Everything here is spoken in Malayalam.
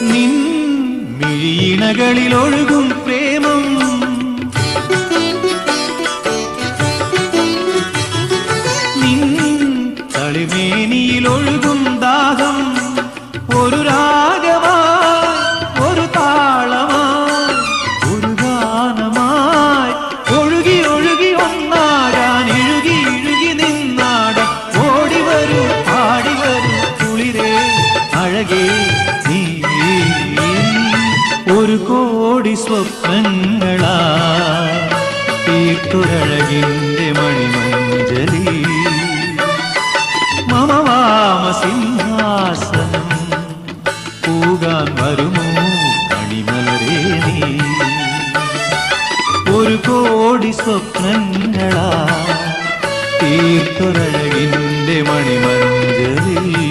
നിൻ മിഴിയിണകളിലൊഴുകും പ്രേമം നിൻ തളിമേനിയിലൊഴുകും ദാഹം ഒരു രാഗമായി ഒരു താളമായി ഒരു ഗാനമായി ഒഴുകി ഒഴുകി ഒന്നാകാൻ ഇഴുകി ഇഴുകി നിന്നാടാൻ ഓടിവരൂ പാടിവരൂ കുളിരേ അഴകേ നീ ഒരു കോടി സ്വപ്നങ്ങളാ തീർത്തൊരഴകിന്റെ മണിമഞ്ജലി മമ വാമ സിംഹാസനം പൂകാൻ വരുമോ കണിമലരേ നീ ഒരു കോടി സ്വപ്നങ്ങളാ തീർത്തൊരഴകിന്റെ മണിമഞ്ജലി